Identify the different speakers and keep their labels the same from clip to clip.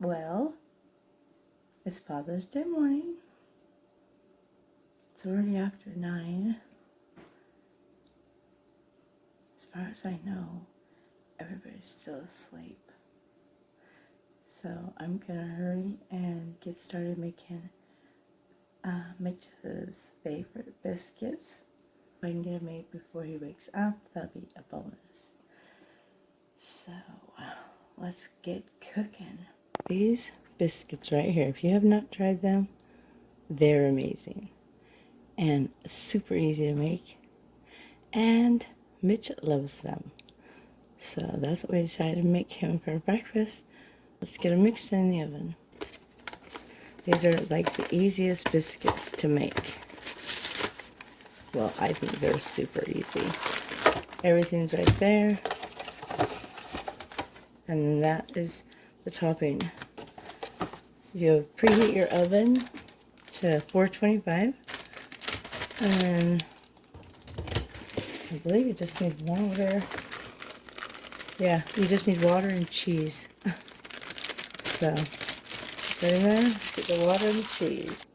Speaker 1: Well, it's Father's Day morning. It's already after 9. As far as I know, everybody's still asleep. So I'm gonna hurry and get started making Mitch's favorite biscuits. If I can get them made before he wakes up, that'll be a bonus. So let's get cooking. These biscuits right here, if you have not tried them, they're amazing and super easy to make, and Mitch loves them. So that's what we decided to make him for breakfast. Let's get them mixed in the oven. These are like the easiest biscuits to make. Well, I think they're super easy. Everything's right there. And then that is the topping. You preheat your oven to 425. And then I believe you just need water. Yeah, you just need water and cheese. So, put in there, get the water and the cheese.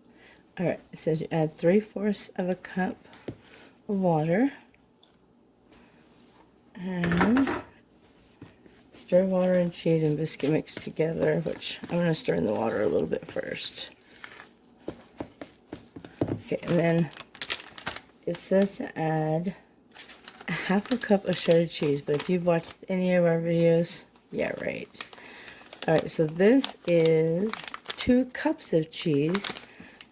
Speaker 1: Alright, it says you add 3/4 of a cup of water. And stir water and cheese and biscuit mix together, which I'm going to stir in the water a little bit first. Okay, and then it says to add a 1/2 cup of shredded cheese, but if you've watched any of our videos, yeah, right. Alright, so this is 2 cups of cheese,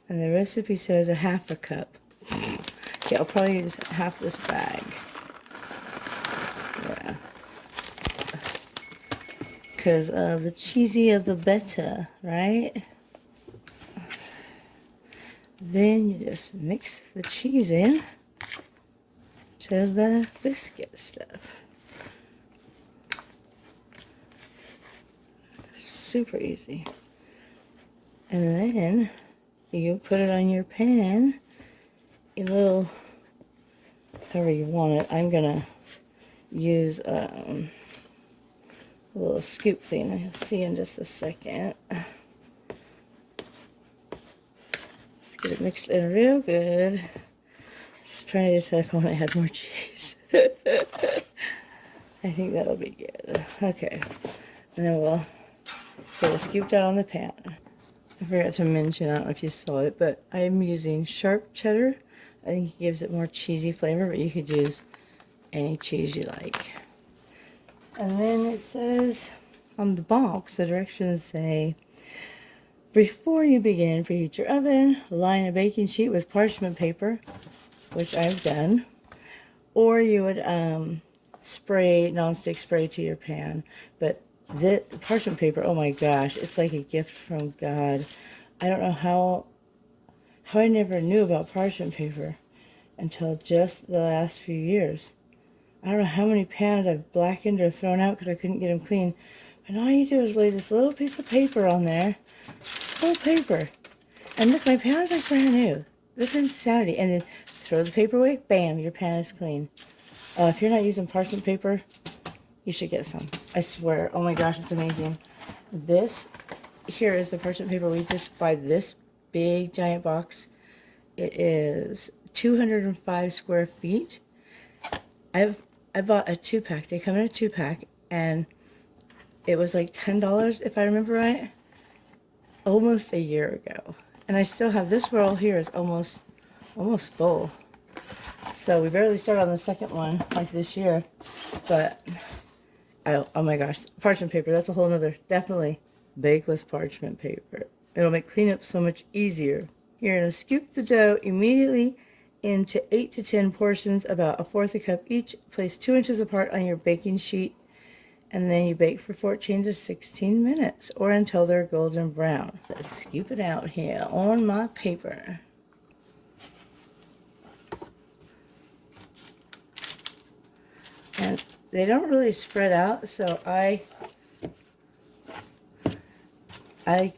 Speaker 1: and the recipe says a 1/2 cup. Okay, I'll probably use half this bag. Yeah. Because the cheesier the better, right? Then you just mix the cheese in to the biscuit stuff. Super easy. And then you put it on your pan, a little, however you want it. I'm gonna use a little scoop thing. I'll see in just a second. Let's get it mixed in real good. Just trying to decide if I want to add more cheese. I think that'll be good. Okay, and then we'll get it scooped out on the pan. I forgot to mention, I don't know if you saw it, but I'm using sharp cheddar. I think it gives it more cheesy flavor, but you could use any cheese you like. And then it says on the box, the directions say, before you begin, preheat your oven, line a baking sheet with parchment paper, which I've done, or you would spray nonstick spray to your pan. But the parchment paper, oh my gosh, it's like a gift from God. I don't know how I never knew about parchment paper until just the last few years. I don't know how many pans I've blackened or thrown out because I couldn't get them clean. And all you do is lay this little piece of paper on there. Little paper. And look, my pan's like brand new. This is insanity. And then throw the paper away. Bam, your pan is clean. If you're not using parchment paper, you should get some. I swear. Oh my gosh, it's amazing. This here is the parchment paper. We just buy this big giant box. It is 205 square feet. I bought a 2-pack. They come in a 2-pack, and it was like $10 if I remember right. Almost a year ago, and I still have this roll here is almost full. So we barely started on the second one like this year, but oh my gosh, parchment paper, that's a whole nother. Definitely bake with parchment paper. It'll make cleanup so much easier. You're gonna scoop the dough immediately into 8 to 10 portions, about 1/4 cup each. Place 2 inches apart on your baking sheet, and then you bake for 14 to 16 minutes or until they're golden brown. Let's scoop it out here on my paper. And they don't really spread out, so I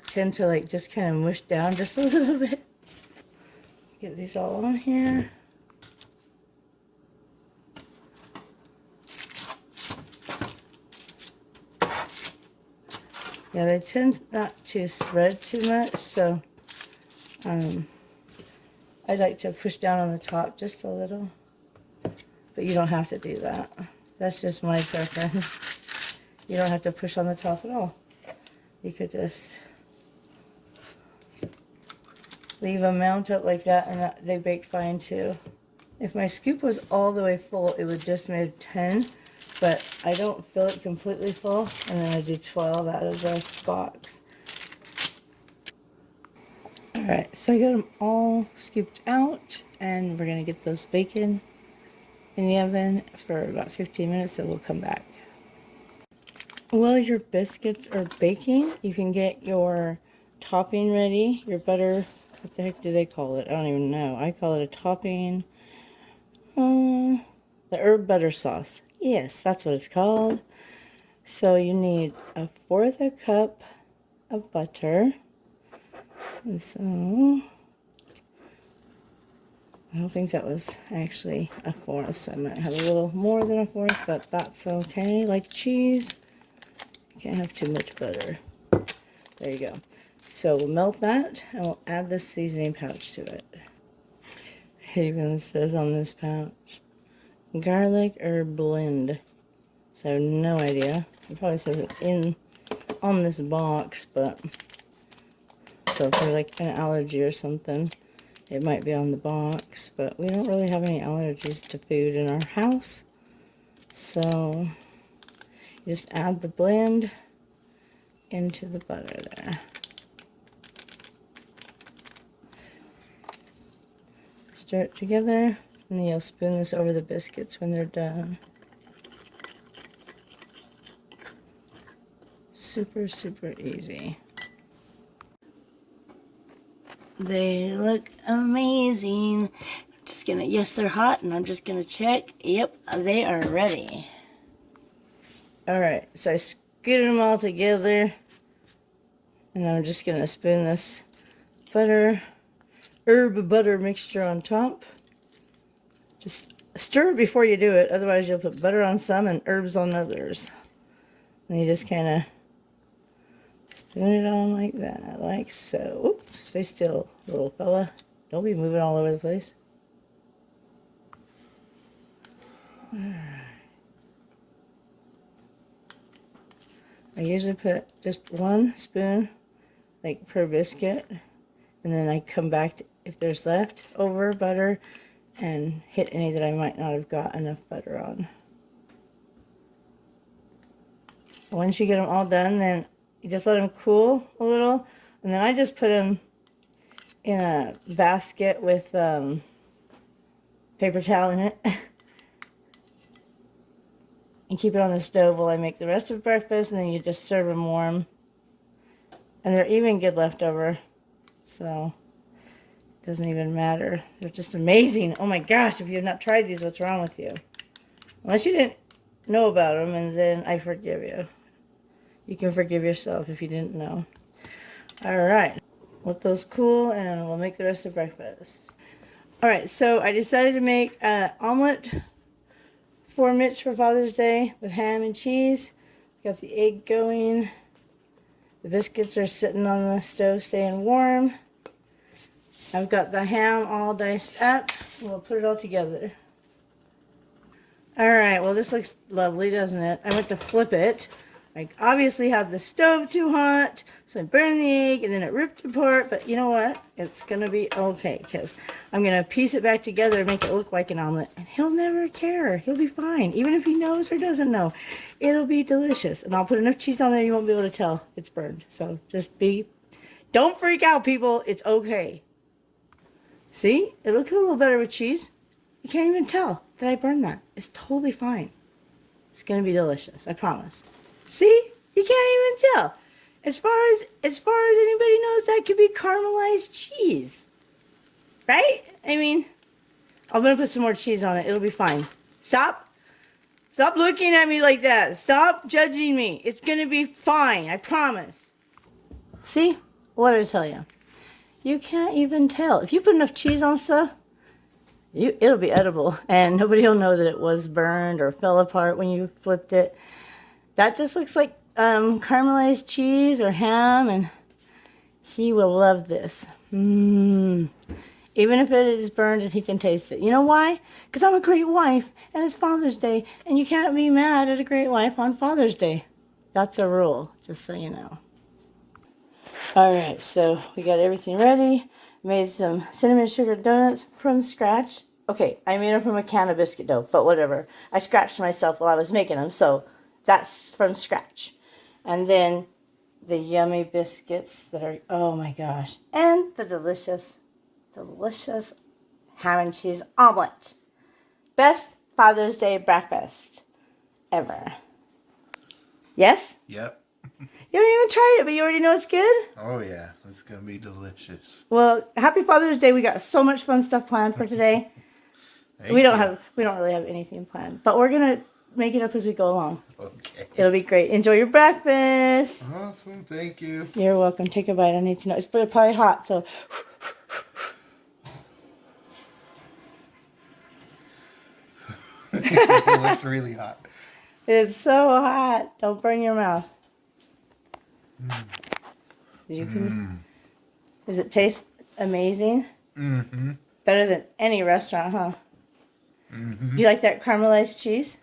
Speaker 1: tend to like just kind of mush down just a little bit. Get these all on here. Yeah, they tend not to spread too much, so I like to push down on the top just a little. But you don't have to do that. That's just my preference. You don't have to push on the top at all. You could just leave them mount up like that, and they bake fine too. If my scoop was all the way full, it would just made 10, but I don't fill it completely full, and then I do 12 out of the box. Alright, so I got them all scooped out, and we're going to get those bacon in the oven for about 15 minutes, so we'll come back. While your biscuits are baking, you can get your topping ready, your butter. What the heck do they call it? I don't even know. I call it a topping. The herb butter sauce. Yes, that's what it's called. So you need 1/4 cup of butter. And so I don't think that was actually 1/4, so I might have a little more than 1/4, but that's okay. Like cheese, you can't have too much butter. There you go. So we'll melt that, and we'll add this seasoning pouch to it. It even says on this pouch, garlic herb blend. So I have no idea. It probably says it on this box, but so if there's like an allergy or something, it might be on the box, but we don't really have any allergies to food in our house. So you just add the blend into the butter there. Stir it together, and then you'll spoon this over the biscuits when they're done. Super, super easy. They look amazing. I'm just gonna, yes, they're hot, and I'm just gonna check. Yep, they are ready. Alright, so I scooted them all together, and I'm just gonna spoon this herb butter mixture on top. Just stir it before you do it, otherwise you'll put butter on some and herbs on others. And you just kind of spoon it on like that, like so. Oops, stay still, little fella. Don't be moving all over the place. I usually put just 1 spoon, like per biscuit, and then I come back to, if there's left over butter, and hit any that I might not have got enough butter on. Once you get them all done, then you just let them cool a little, and then I just put them in a basket with paper towel in it and keep it on the stove while I make the rest of breakfast, and then you just serve them warm. And they're even good leftover, so it doesn't even matter. They're just amazing. Oh my gosh, if you have not tried these, what's wrong with you? Unless you didn't know about them, and then I forgive you. You can forgive yourself if you didn't know. Alright, let those cool, and we'll make the rest of breakfast. Alright, so I decided to make an omelet for Mitch for Father's Day with ham and cheese. Got the egg going. The biscuits are sitting on the stove staying warm. I've got the ham all diced up. We'll put it all together. Alright, well this looks lovely, doesn't it? I went to flip it. I obviously had the stove too hot, so I burned the egg, and then it ripped apart, but you know what? It's going to be okay, because I'm going to piece it back together and make it look like an omelet, and he'll never care. He'll be fine, even if he knows or doesn't know. It'll be delicious, and I'll put enough cheese on there you won't be able to tell it's burned. So just don't freak out, people. It's okay. See? It looks a little better with cheese. You can't even tell that I burned that. It's totally fine. It's going to be delicious, I promise. See? You can't even tell. As far as anybody knows, that could be caramelized cheese. Right? I mean, I'm going to put some more cheese on it. It'll be fine. Stop. Stop looking at me like that. Stop judging me. It's going to be fine. I promise. See? What did I tell you? You can't even tell. If you put enough cheese on stuff, it'll be edible. And nobody will know that it was burned or fell apart when you flipped it. That just looks like caramelized cheese or ham, and he will love this. Even if it is burned and he can taste it. You know why? Because I'm a great wife and it's Father's Day and you can't be mad at a great wife on Father's Day. That's a rule, just so you know. Alright, so we got everything ready. Made some cinnamon sugar donuts from scratch. Okay, I made them from a can of biscuit dough, but whatever. I scratched myself while I was making them, so that's from scratch. And then the yummy biscuits that are, oh my gosh. And the delicious ham and cheese omelet. Best Father's Day breakfast ever. Yes?
Speaker 2: Yep.
Speaker 1: You haven't even tried it, but you already know it's good?
Speaker 2: Oh yeah, it's gonna be delicious.
Speaker 1: Well, happy Father's Day. We got so much fun stuff planned for today. We don't really have anything planned, but we're gonna make it up as we go along.
Speaker 2: Okay.
Speaker 1: It'll be great. Enjoy your breakfast.
Speaker 2: Awesome, thank you.
Speaker 1: You're welcome. Take a bite. I need to know. It's probably hot, so.
Speaker 2: It looks really hot.
Speaker 1: It's so hot. Don't burn your mouth. Does it taste amazing? Mm-hmm. Better than any restaurant, huh? Mm-hmm. Do you like that caramelized cheese?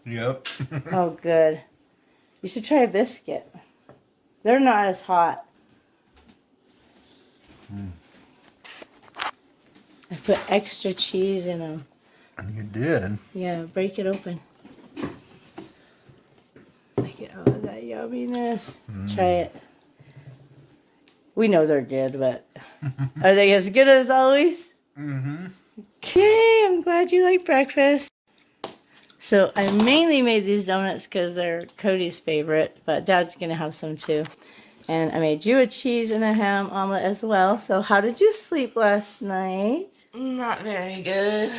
Speaker 2: Yep.
Speaker 1: Oh, good. You should try a biscuit. They're not as hot. I put extra cheese in them.
Speaker 2: You did?
Speaker 1: Yeah, break it open. Get all of that yumminess. Try it. We know they're good, but are they as good as always? Mm-hmm. Okay, I'm glad you like breakfast. So I mainly made these donuts because they're Codee's favorite, but Dad's going to have some too. And I made you a cheese and a ham omelet as well. So how did you sleep last night?
Speaker 3: Not very good.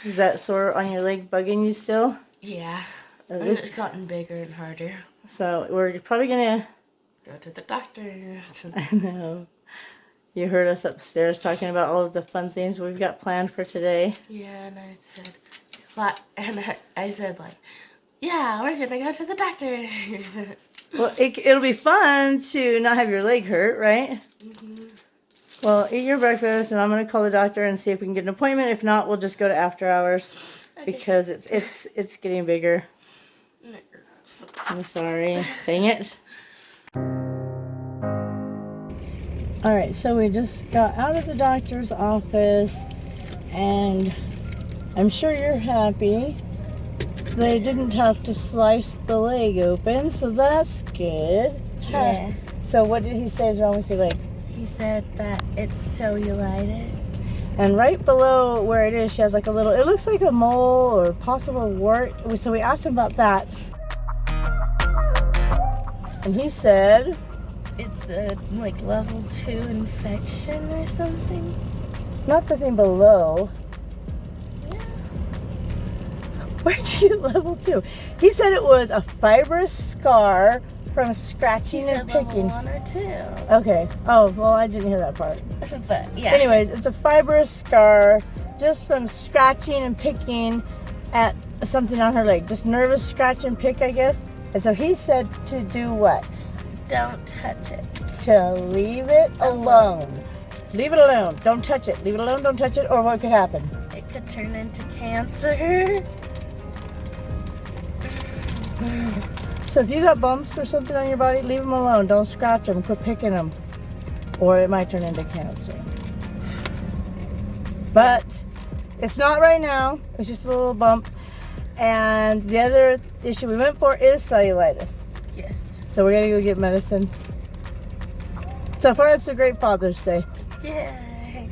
Speaker 1: Is that sore on your leg bugging you still?
Speaker 3: Yeah. And it's gotten bigger and harder.
Speaker 1: So we're probably going to
Speaker 3: go to the doctor.
Speaker 1: I know. You heard us upstairs talking about all of the fun things we've got planned for today.
Speaker 3: Yeah, and I said, yeah, we're going to go to the doctor.
Speaker 1: Well, it'll be fun to not have your leg hurt, right? Mm-hmm. Well, eat your breakfast, and I'm going to call the doctor and see if we can get an appointment. If not, we'll just go to after hours because it's getting bigger. I'm sorry. Dang it. Alright, so we just got out of the doctor's office, and I'm sure you're happy. They didn't have to slice the leg open, so that's good.
Speaker 4: Yeah.
Speaker 1: So what did he say is wrong with your leg?
Speaker 4: He said that it's cellulitis.
Speaker 1: And right below where it is, she has like a little, it looks like a mole or possible wart. So we asked him about that. And he said,
Speaker 4: It's a level 2 infection or something.
Speaker 1: not the thing below.
Speaker 4: Yeah.
Speaker 1: Where'd you get level 2? He said it was a fibrous scar from scratching
Speaker 4: He
Speaker 1: and
Speaker 4: said
Speaker 1: picking.
Speaker 4: level 1 or 2.
Speaker 1: Okay. Oh, well, I didn't hear that part.
Speaker 4: But yeah.
Speaker 1: Anyways, it's a fibrous scar just from scratching and picking at something on her leg. Just nervous scratch and pick, I guess. And so he said to do what?
Speaker 4: Don't touch it.
Speaker 1: To leave it alone. Leave it alone. Don't touch it. Leave it alone. Don't touch it. Or what could happen?
Speaker 4: It could turn into cancer.
Speaker 1: So if you got bumps or something on your body, leave them alone. Don't scratch them. Quit picking them. Or it might turn into cancer. But it's not right now. It's just a little bump. And the other issue we went for is cellulitis.
Speaker 4: Yes.
Speaker 1: So we're going to go get medicine. So far, it's a great Father's Day.
Speaker 4: Yay.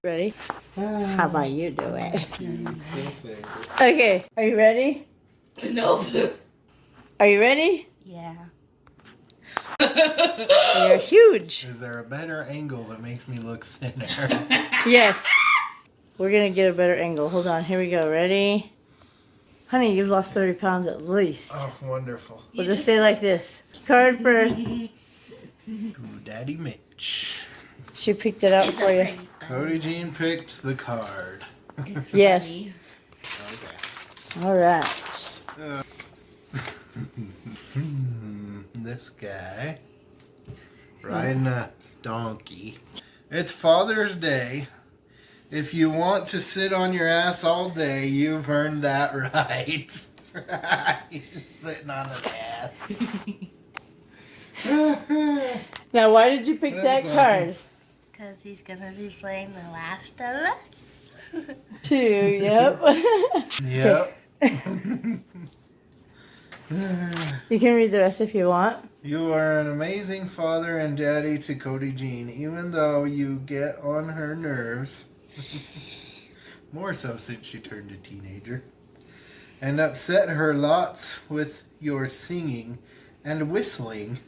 Speaker 1: Ready? How about you do it?
Speaker 2: Nope.
Speaker 1: Okay, are you ready?
Speaker 3: Nope.
Speaker 1: Are you ready?
Speaker 4: Yeah.
Speaker 1: You're huge.
Speaker 2: Is there a better angle that makes me look thinner?
Speaker 1: Yes. We're going to get a better angle. Hold on. Here we go. Ready? Honey, you've lost 30 pounds at least.
Speaker 2: Oh, wonderful.
Speaker 1: We'll just stay like this. Card first.
Speaker 2: To Daddy Mitch.
Speaker 1: She picked it out for you.
Speaker 2: Codee Jean picked the card.
Speaker 1: Yes.
Speaker 2: Okay.
Speaker 1: All right.
Speaker 2: This guy riding a donkey. It's Father's Day. If you want to sit on your ass all day, you've earned that right. He's sitting on an ass.
Speaker 1: Now, why did you pick
Speaker 2: That's
Speaker 1: that card?
Speaker 3: Because he's gonna be playing The Last of Us.
Speaker 1: 2, yep.
Speaker 2: Yep.
Speaker 1: You can read the rest if you want.
Speaker 2: You are an amazing father and daddy to Codee Jean, even though you get on her nerves. More so since she turned a teenager. And upset her lots with your singing and whistling.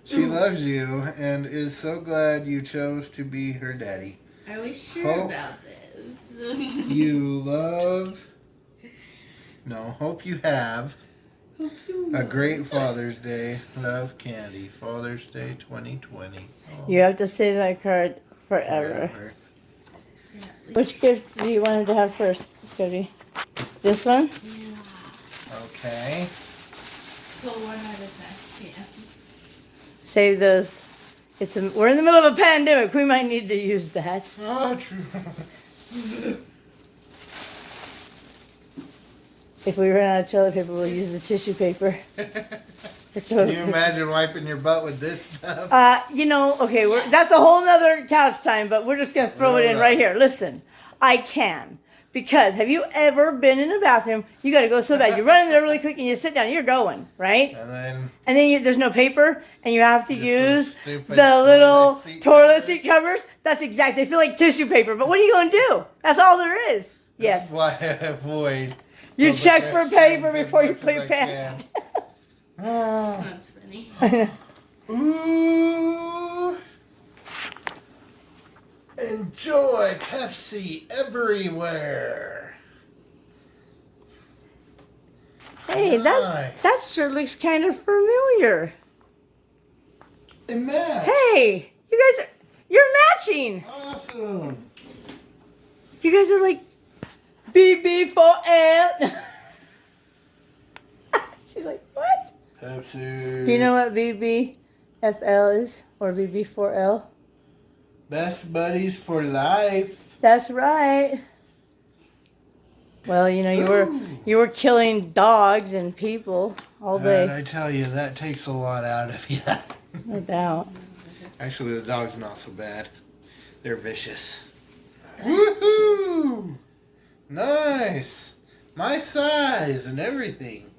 Speaker 2: She loves you and is so glad you chose to be her daddy.
Speaker 3: Are we sure
Speaker 2: Hope
Speaker 3: about this?
Speaker 2: You love... No, hope you have a great Father's Day. Love, Candy. Father's Day 2020. Oh,
Speaker 1: You have to say that card forever.
Speaker 2: forever.
Speaker 1: Which gift do you want him to have first, Cody? This one?
Speaker 2: Okay.
Speaker 3: Pull one at a time. Yeah.
Speaker 1: Save those. We're in the middle of a pandemic. We might need to use that.
Speaker 2: Oh, true.
Speaker 1: If we run out of toilet paper, we'll use the tissue paper. For
Speaker 2: Can
Speaker 1: toilet
Speaker 2: you
Speaker 1: paper.
Speaker 2: imagine wiping your butt with this stuff?
Speaker 1: Okay, that's a whole nother couch time, but we're just going to throw it in right here. Listen, I can. Because have you ever been in a bathroom? You got to go so bad. You run in there really quick and you sit down. You're going, right?
Speaker 2: And then
Speaker 1: There's no paper and you have to
Speaker 2: Just
Speaker 1: use
Speaker 2: those stupid
Speaker 1: the little
Speaker 2: toilet seat
Speaker 1: toilet
Speaker 2: covers.
Speaker 1: seat covers. That's exact. They feel like tissue paper. But what are you going to do? That's all there is. Yes.
Speaker 2: that's why I avoid.
Speaker 1: You
Speaker 2: public
Speaker 1: check for paper
Speaker 2: restrooms as
Speaker 1: before you
Speaker 2: much
Speaker 1: put
Speaker 2: as
Speaker 1: your
Speaker 2: I
Speaker 1: pants down.
Speaker 2: can.
Speaker 3: That's funny.
Speaker 2: Ooh. Enjoy Pepsi everywhere.
Speaker 1: Hey,
Speaker 2: Nice.
Speaker 1: that sure looks kind of familiar.
Speaker 2: They match.
Speaker 1: Hey, you're matching.
Speaker 2: Awesome.
Speaker 1: You guys are like BB4L. She's like, what?
Speaker 2: Pepsi.
Speaker 1: Do you know what BBFL is or BB4L?
Speaker 2: Best buddies for life.
Speaker 1: That's right. Well, you were killing dogs and people all
Speaker 2: And
Speaker 1: day.
Speaker 2: I tell you, that takes a lot out of you.
Speaker 1: No doubt.
Speaker 2: Actually, the dog's not so bad. They're vicious. Woohoo! Nice. My size and everything.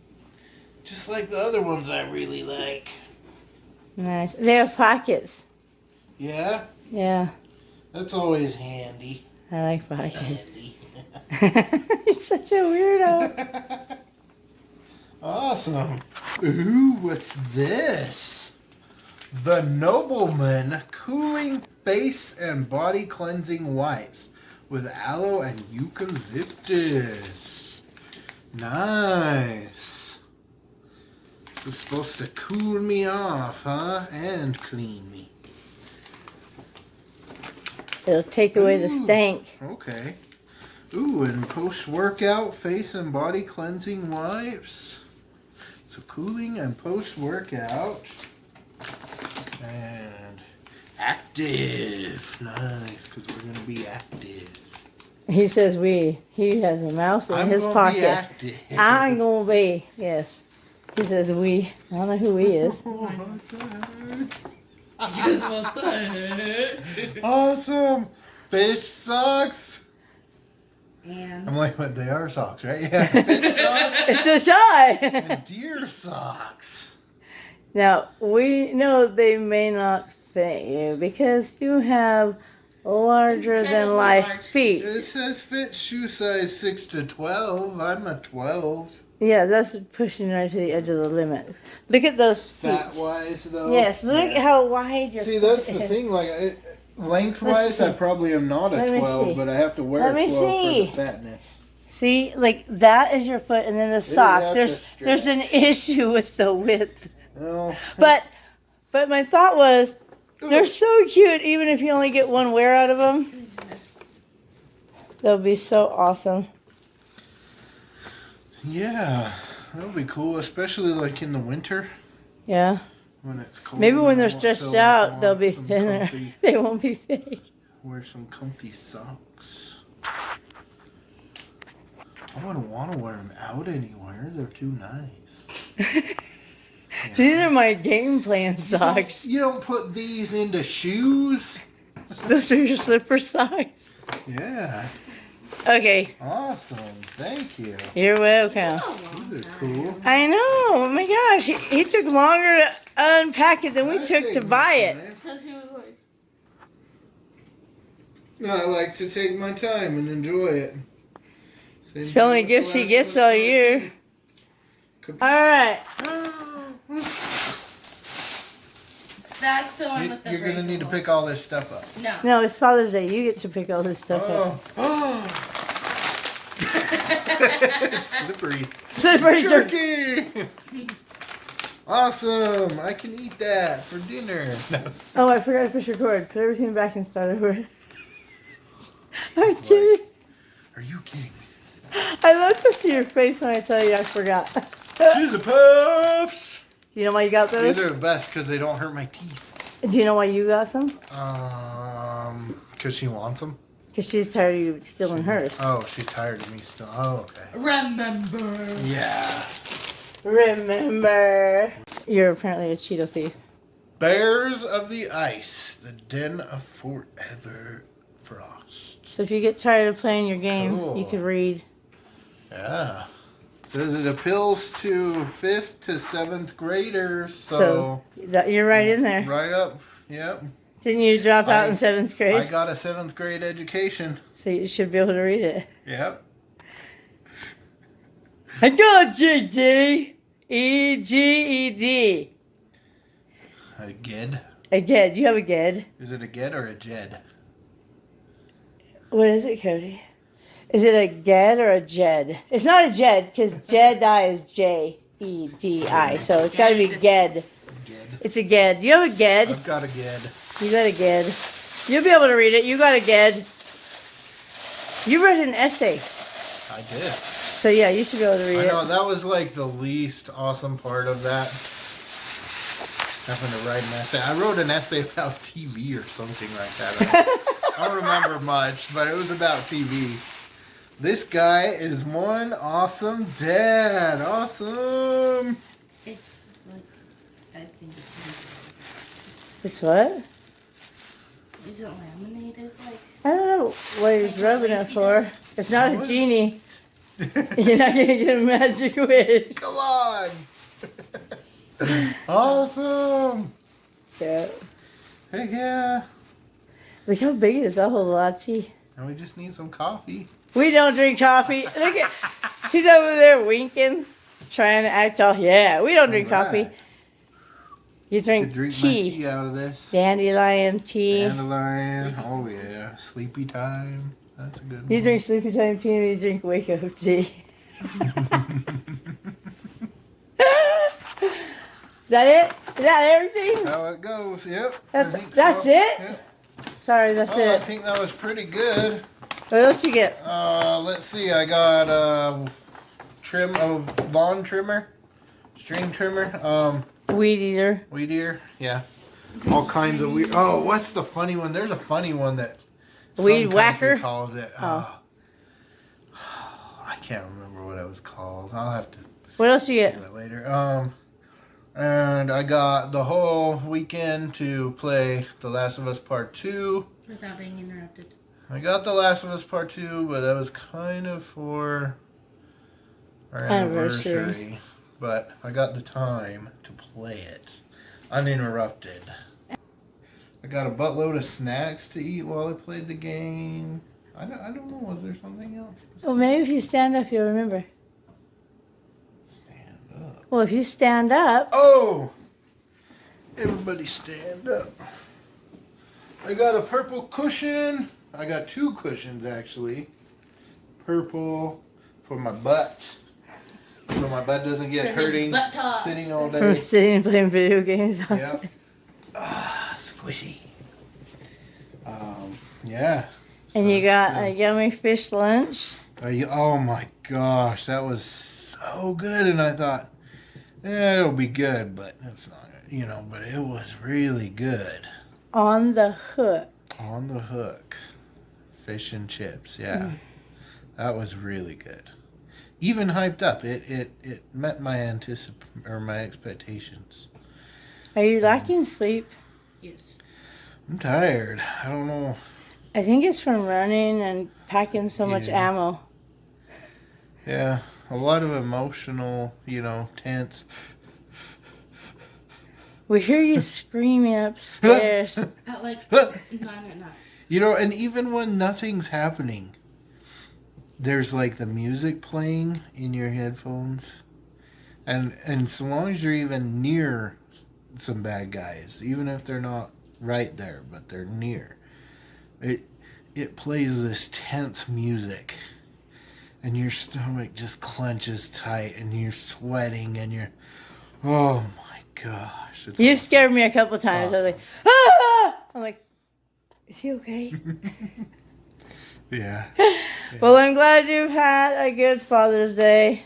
Speaker 2: Just like the other ones I really like.
Speaker 1: Nice. They have pockets.
Speaker 2: Yeah?
Speaker 1: Yeah,
Speaker 2: That's always handy.
Speaker 1: I like pockets.
Speaker 2: Handy.
Speaker 1: You're such a weirdo.
Speaker 2: Awesome. Ooh, what's this? The Nobleman Cooling Face and Body Cleansing Wipes with aloe and eucalyptus. Nice. This is supposed to cool me off, huh? And clean me.
Speaker 1: It'll take away the
Speaker 2: Ooh.
Speaker 1: stank.
Speaker 2: Okay. Ooh, and post-workout face and body cleansing wipes. So cooling and post-workout. And active. Nice, because we're going to be active.
Speaker 1: He says he has a mouse in his
Speaker 2: gonna
Speaker 1: pocket.
Speaker 2: be active.
Speaker 1: I'm gonna be, yes. He says we. I don't know who he is.
Speaker 3: Guess what the heck?
Speaker 2: Awesome. Fish socks.
Speaker 3: And
Speaker 2: I'm like, what? They are socks, right? Yeah. Fish socks
Speaker 1: It's a shy.
Speaker 2: and deer socks.
Speaker 1: Now, we know they may not fit you because you have larger than
Speaker 3: Incredibly
Speaker 1: life
Speaker 3: large
Speaker 1: feet.
Speaker 2: It says fit shoe size 6 to 12. I'm a 12.
Speaker 1: Yeah, that's pushing right to the edge of the limit. Look at those feet.
Speaker 2: Fat wise though.
Speaker 1: Yes, look
Speaker 2: Yeah.
Speaker 1: how wide your
Speaker 2: See, that's
Speaker 1: foot
Speaker 2: the
Speaker 1: is.
Speaker 2: thing. Like,
Speaker 1: Let's
Speaker 2: lengthwise,
Speaker 1: see.
Speaker 2: I probably am not a
Speaker 1: Let me
Speaker 2: 12,
Speaker 1: see.
Speaker 2: but I have to wear
Speaker 1: Let
Speaker 2: a
Speaker 1: me
Speaker 2: 12 for
Speaker 1: see.
Speaker 2: the fatness.
Speaker 1: See, like that is your foot, and then the
Speaker 2: have
Speaker 1: sock.
Speaker 2: to
Speaker 1: There's an
Speaker 2: stretch.
Speaker 1: issue with the width.
Speaker 2: No.
Speaker 1: But my thought was, they're so cute. Even if you only get one wear out of them, they'll be so awesome.
Speaker 2: Yeah, that'll be cool, especially like in the winter
Speaker 1: Yeah.
Speaker 2: when it's cold.
Speaker 1: Maybe when
Speaker 2: and I
Speaker 1: they're
Speaker 2: want
Speaker 1: stretched
Speaker 2: to
Speaker 1: out, they'll
Speaker 2: want
Speaker 1: be
Speaker 2: some
Speaker 1: thinner.
Speaker 2: comfy-
Speaker 1: They won't be thick.
Speaker 2: Wear some comfy socks. I wouldn't want to wear them out anywhere. They're too nice.
Speaker 1: These are my game plan socks.
Speaker 2: You don't put these into shoes?
Speaker 1: Those are your slipper socks.
Speaker 2: Yeah.
Speaker 1: Okay.
Speaker 2: Awesome. Thank you.
Speaker 1: You're welcome.
Speaker 2: These are cool.
Speaker 1: I know. Oh my gosh. He took longer to unpack it than we took to buy it.
Speaker 4: Because he was like,
Speaker 2: No, I like to take my time and enjoy it. Same
Speaker 1: It's the only
Speaker 2: thing with
Speaker 1: gifts
Speaker 2: the
Speaker 1: he
Speaker 2: last
Speaker 1: gets
Speaker 2: one.
Speaker 1: all year. Alright.
Speaker 4: that's the one with the
Speaker 2: You're gonna need to
Speaker 4: breakable.
Speaker 2: pick all this stuff up.
Speaker 4: No.
Speaker 1: No, it's Father's Day. You get to pick all this stuff up.
Speaker 2: Oh. It's slippery.
Speaker 1: Slippery
Speaker 2: Turkey! Awesome! I can eat that for dinner.
Speaker 1: Oh, I forgot to push record. Put everything back and start over. I'm kidding.
Speaker 2: Are you kidding me?
Speaker 1: I love to see your face when I tell you I forgot.
Speaker 2: Cheese puffs!
Speaker 1: Do you know why you got those?
Speaker 2: These are the best because they don't hurt my teeth.
Speaker 1: Do you know why you got some?
Speaker 2: Because she wants them.
Speaker 1: Because she's tired of you stealing hers.
Speaker 2: Oh, she's tired of me still. Oh, okay.
Speaker 4: Remember.
Speaker 2: Yeah.
Speaker 1: Remember. You're apparently a Cheeto thief.
Speaker 2: Bears of the Ice, the Den of Forever Frost.
Speaker 1: So if you get tired of playing your game,
Speaker 2: Cool.
Speaker 1: you could read.
Speaker 2: Yeah. Says it appeals to 5th to 7th graders,
Speaker 1: So you're right in there.
Speaker 2: right up. Yep.
Speaker 1: Didn't you drop out in 7th
Speaker 2: I
Speaker 1: grade?
Speaker 2: got a 7th grade education.
Speaker 1: So you should be able to read it.
Speaker 2: Yep.
Speaker 1: I got G-D. E-G-E-D.
Speaker 2: A Ged?
Speaker 1: A Ged. You have a Ged.
Speaker 2: Is it a Ged or a Jed?
Speaker 1: What is it, Cody? Is it a Ged or a Jed? It's not a Jed, because Jedi is J-E-D-I. So it's got to be Ged.
Speaker 2: Ged.
Speaker 1: It's a Ged. You have a Ged.
Speaker 2: I've got a Ged.
Speaker 1: You got a Ged. You'll be able to read it. You got a Ged. You read an essay.
Speaker 2: I did.
Speaker 1: So yeah, you should be able to read
Speaker 2: I know,
Speaker 1: it.
Speaker 2: that was like the least awesome part of that. Having to write an essay. I wrote an essay about TV or something like that. I don't remember much, but it was about TV. This guy is one awesome dad. Awesome.
Speaker 4: It's like, I think
Speaker 1: It's what?
Speaker 4: is it laminated? Like,
Speaker 1: I don't know what he's rubbing it for. It's not a
Speaker 2: What?
Speaker 1: genie. You're not going to get a magic wish.
Speaker 2: Come on. Awesome.
Speaker 1: Yeah.
Speaker 2: Heck yeah.
Speaker 1: Look how big it is, that whole latte.
Speaker 2: And we just need some coffee.
Speaker 1: We don't drink coffee. Look at, he's over there winking, trying to act all, yeah, we don't drink coffee.
Speaker 2: Alright.
Speaker 1: You
Speaker 2: Could
Speaker 1: drink
Speaker 2: drink my
Speaker 1: tea.
Speaker 2: tea out of this.
Speaker 1: Dandelion tea.
Speaker 2: Dandelion. Oh yeah. Sleepy time. That's a good one.
Speaker 1: You drink sleepy time tea and you drink wake up tea. Is that it? Is that everything?
Speaker 2: How it goes, yep.
Speaker 1: That's-
Speaker 2: I think
Speaker 1: that's
Speaker 2: so.
Speaker 1: it?
Speaker 2: Yep.
Speaker 1: Sorry, that's
Speaker 2: Oh, I
Speaker 1: it.
Speaker 2: think that was pretty good.
Speaker 1: What else you get?
Speaker 2: Let's see. I got a lawn trimmer, string trimmer,
Speaker 1: Weed eater.
Speaker 2: weed eater. Yeah, all kinds of weird. Oh, what's the funny one? There's a funny one that some
Speaker 1: Weed
Speaker 2: country
Speaker 1: whacker?
Speaker 2: calls it.
Speaker 1: Oh.
Speaker 2: I can't remember what it was called. I'll have to
Speaker 1: What else you
Speaker 2: do
Speaker 1: get?
Speaker 2: it later. And I got the whole weekend to play The Last of Us Part 2.
Speaker 4: without being interrupted.
Speaker 2: I got The Last of Us Part 2, but that was kind of for our
Speaker 1: Anniversary.
Speaker 2: anniversary. But I got the time to play it uninterrupted. I got a buttload of snacks to eat while I played the game. I don't know, was there something else?
Speaker 1: Well, maybe if you stand up, you'll remember.
Speaker 2: Stand up.
Speaker 1: Well, if you stand up,
Speaker 2: Oh! Everybody stand up. I got a purple cushion. I got 2 cushions, actually. Purple for my butt. So my butt doesn't get
Speaker 4: For his
Speaker 2: hurting
Speaker 4: buttocks.
Speaker 2: sitting all
Speaker 1: from
Speaker 2: day.
Speaker 1: sitting and playing video games.
Speaker 2: Yep. Squishy. Yeah.
Speaker 1: And
Speaker 2: So
Speaker 1: you
Speaker 2: it's
Speaker 1: got
Speaker 2: good.
Speaker 1: a yummy fish lunch.
Speaker 2: Oh my gosh, that was so good. And I thought, it'll be good, but it's not, but it was really good.
Speaker 1: On the hook.
Speaker 2: On the hook. Fish and chips, yeah. That was really good. Even hyped up. It met my my expectations.
Speaker 1: Are you lacking sleep?
Speaker 4: Yes.
Speaker 2: I'm tired. I don't know.
Speaker 1: I think it's from running and packing so much
Speaker 2: Yeah.
Speaker 1: ammo.
Speaker 2: Yeah, a lot of emotional, tense.
Speaker 1: We hear you screaming upstairs.
Speaker 4: At like 9 at night.
Speaker 2: And even when nothing's happening, there's like the music playing in your headphones. And so long as you're even near some bad guys, even if they're not right there, but they're near, it plays this tense music. And your stomach just clenches tight and you're sweating and you're, oh my gosh. It's
Speaker 1: You
Speaker 2: awesome.
Speaker 1: scared me a couple times. I was
Speaker 2: awesome.
Speaker 1: like, ah! I'm like, is he okay?
Speaker 2: Yeah.
Speaker 1: Well, I'm glad you've had a good Father's Day.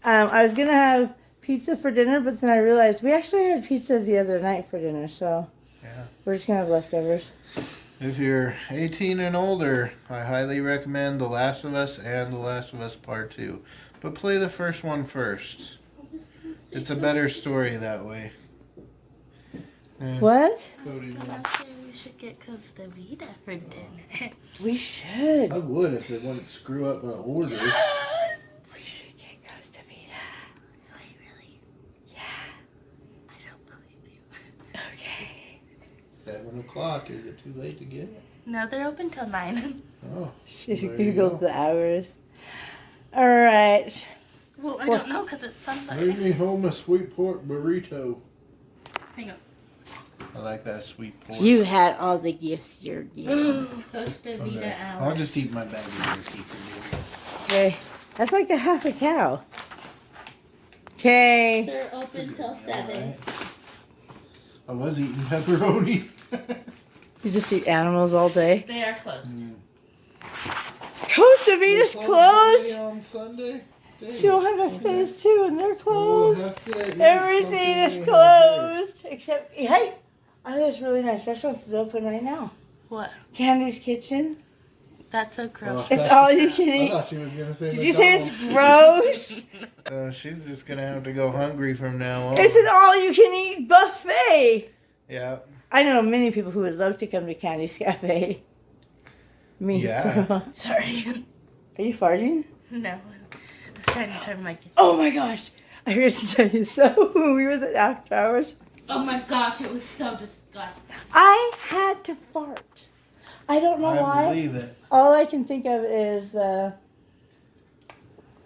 Speaker 1: I was going to have pizza for dinner, but then I realized we actually had pizza the other night for dinner, so
Speaker 2: Yeah.
Speaker 1: we're just going to have leftovers.
Speaker 2: If you're 18 and older, I highly recommend The Last of Us and The Last of Us Part 2. But play the first one first. It's a better story that way. Yeah.
Speaker 1: What?
Speaker 2: Codee,
Speaker 3: I'm saying we should get Costa Vida for dinner.
Speaker 1: We should.
Speaker 2: I would if they wouldn't screw up my order.
Speaker 1: We should get Costa Vida.
Speaker 3: Wait, really?
Speaker 1: Yeah.
Speaker 3: I don't believe you.
Speaker 1: Okay.
Speaker 2: 7 o'clock. Is it too late to get it?
Speaker 3: No, they're open till 9.
Speaker 2: Oh.
Speaker 1: She's
Speaker 2: There you
Speaker 1: Googled
Speaker 2: go.
Speaker 1: the hours. All right.
Speaker 3: Well, I don't know because it's Sunday.
Speaker 2: Bring me home a sweet pork burrito.
Speaker 3: Hang on.
Speaker 2: I like that sweet pork.
Speaker 1: You had all the gifts you're getting.
Speaker 4: Costa Vida
Speaker 2: Okay.
Speaker 4: hour.
Speaker 2: I'll just eat my bag of jerky for
Speaker 1: Okay. That's like a half a cow. Okay.
Speaker 4: They're open till 7.
Speaker 2: I was eating pepperoni.
Speaker 1: You just eat animals all day.
Speaker 4: They are closed.
Speaker 1: Costa Vida's closed.
Speaker 2: On Sunday? Dang.
Speaker 1: She don't have a phase 2 and they're
Speaker 2: We'll
Speaker 1: closed.
Speaker 2: have to eat
Speaker 1: Everything is
Speaker 2: something we have here.
Speaker 1: closed. Except, hey, I think this really nice restaurant is open right now.
Speaker 3: What?
Speaker 1: Candy's Kitchen.
Speaker 3: That's so gross.
Speaker 1: It's all you can
Speaker 2: I
Speaker 1: eat.
Speaker 2: thought she was going to say
Speaker 1: Did you say
Speaker 2: McDonald's.
Speaker 1: it's gross?
Speaker 2: She's just going to have to go hungry from now on.
Speaker 1: It's an all you can eat buffet.
Speaker 2: Yeah.
Speaker 1: I know many people who would love to come to Candy's Cafe. Me.
Speaker 2: Yeah.
Speaker 3: Sorry.
Speaker 1: Are you farting?
Speaker 3: No. I was trying to turn my...
Speaker 1: Oh my gosh. I heard to tell you so. When we was at After Hours,
Speaker 4: Oh my gosh, it was so disgusting.
Speaker 1: I had to fart. I don't know
Speaker 2: I
Speaker 1: why.
Speaker 2: believe it.
Speaker 1: All I can think of is that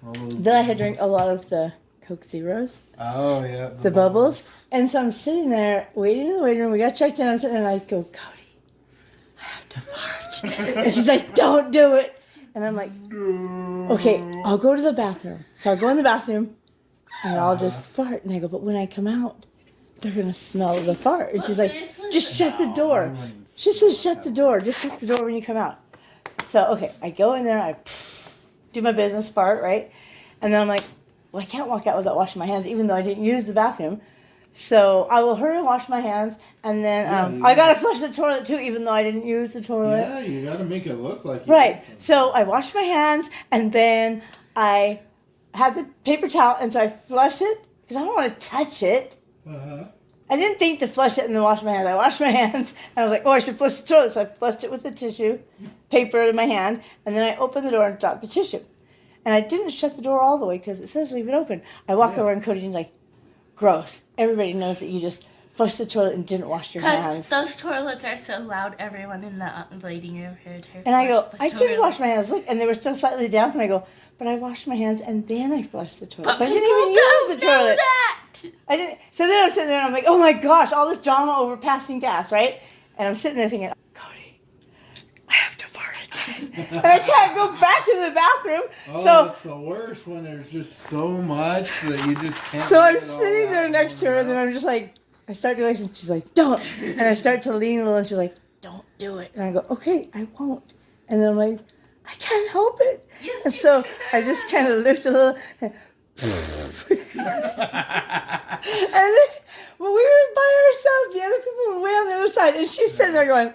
Speaker 1: I had drank a lot of the Coke Zeros,
Speaker 2: Oh, yeah.
Speaker 1: the bubbles. And so I'm sitting there waiting in the waiting room. We got checked in. I'm sitting there and I go, Codee, I have to fart. And she's like, don't do it. And I'm like, okay, I'll go to the bathroom. So I'll go in the bathroom and I'll just fart. And I go, but when I come out, they're going to smell the fart. And she's like, just shut the door. She says, shut the door. Just shut the door when you come out. So, okay, I go in there. I do my business fart, right? And then I'm like, well, I can't walk out without washing my hands, even though I didn't use the bathroom. So I will hurry and wash my hands. And then I got to flush the toilet, too, even though I didn't use the toilet.
Speaker 2: Yeah, you got to make it look like you
Speaker 1: Right.
Speaker 2: did something.
Speaker 1: So I wash my hands, and then I have the paper towel, and so I flush it, because I don't want to touch it.
Speaker 2: Uh-huh.
Speaker 1: I didn't think to flush it and then wash my hands. I washed my hands, and I was like, oh, I should flush the toilet. So I flushed it with the tissue paper in my hand, and then I opened the door and dropped the tissue. And I didn't shut the door all the way, because it says leave it open. I walk over, and Codee's like, gross. Everybody knows that you just flushed the toilet and didn't wash your
Speaker 3: Because
Speaker 1: hands.
Speaker 3: those toilets are so loud, everyone in the waiting room heard her.
Speaker 1: And I go,
Speaker 3: flush the
Speaker 1: I didn't
Speaker 3: toilet.
Speaker 1: wash my hands. Look, and they were still slightly damp. And I go, but I washed my hands and then I flushed the toilet.
Speaker 3: But
Speaker 1: I
Speaker 3: people
Speaker 1: didn't even
Speaker 3: don't
Speaker 1: use the
Speaker 3: know
Speaker 1: toilet.
Speaker 3: that.
Speaker 1: I didn't. So then I'm sitting there and I'm like, oh my gosh, all this drama over passing gas, right? And I'm sitting there thinking, Codee, I have to fart again. And I can't go back to the bathroom.
Speaker 2: Oh,
Speaker 1: So
Speaker 2: it's the worst when there's just so much that you just can't.
Speaker 1: So
Speaker 2: get
Speaker 1: I'm
Speaker 2: it all
Speaker 1: sitting
Speaker 2: out
Speaker 1: there
Speaker 2: in
Speaker 1: next to
Speaker 2: one
Speaker 1: her, and then
Speaker 2: mouth.
Speaker 1: I'm just like, I start doing this, and she's like, don't. And I start to lean a little, and she's like, don't do it. And I go, okay, I won't. And then I'm like, I can't help it. And so I just kind of lift a little, And then when we were by ourselves, the other people were way on the other side, and she's sitting there going,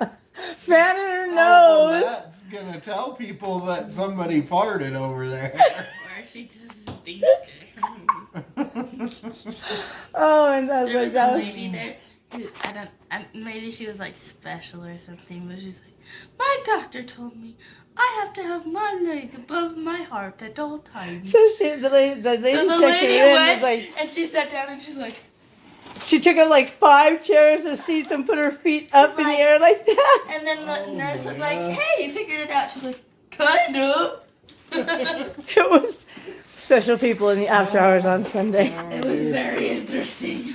Speaker 1: fanning her
Speaker 2: Oh,
Speaker 1: nose.
Speaker 2: that's gonna tell people that somebody farted over there.
Speaker 3: Or she just stinks.
Speaker 1: Oh, and I was
Speaker 3: There
Speaker 1: like,
Speaker 3: was
Speaker 1: that
Speaker 3: a
Speaker 1: was.
Speaker 3: lady there who, maybe she was like special or something, but she's like, my doctor told me I have to have my leg above my heart at all times.
Speaker 1: So the lady
Speaker 3: So the
Speaker 1: checking
Speaker 3: lady
Speaker 1: her in
Speaker 3: went
Speaker 1: was like,
Speaker 3: and she sat down and she's like,
Speaker 1: she took up like 5 chairs or seats and put her feet up in the
Speaker 3: like-
Speaker 1: air like that.
Speaker 3: and then the
Speaker 2: Oh
Speaker 3: nurse
Speaker 2: my
Speaker 3: was like,
Speaker 2: God.
Speaker 3: hey, you figured it out. She's like, kind of.
Speaker 1: It was special people in the after hours on Sunday.
Speaker 3: It was very interesting.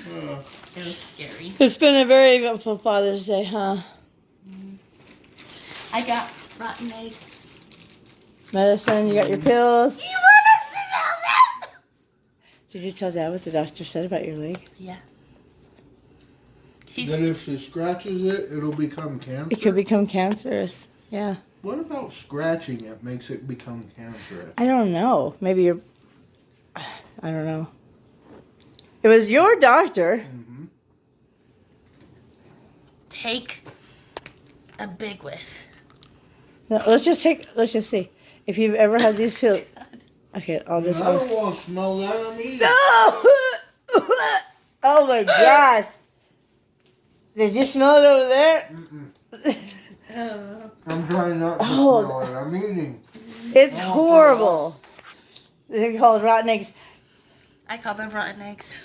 Speaker 3: It was scary.
Speaker 1: It's been a very eventful Father's Day, huh?
Speaker 3: I got rotten eggs.
Speaker 1: Medicine, you got your pills.
Speaker 3: You want us to know that?
Speaker 1: Did you tell Dad what the doctor said about your leg?
Speaker 3: Yeah. He's
Speaker 2: Then if she scratches it, it'll become cancer.
Speaker 1: It could become cancerous. Yeah.
Speaker 2: What about scratching it makes it become cancerous?
Speaker 1: I don't know. Maybe you're. I don't know. It was your doctor.
Speaker 3: take a big whiff.
Speaker 1: No, let's just see. If you've ever had these pills. Okay, I'll just.
Speaker 2: I don't want to smell that. I'm eating.
Speaker 1: Oh my gosh. Did you smell it over there?
Speaker 2: I'm trying not to
Speaker 1: Oh.
Speaker 2: smell it. I'm eating.
Speaker 1: It's horrible. They're called rotten eggs.
Speaker 3: I call them rotten eggs.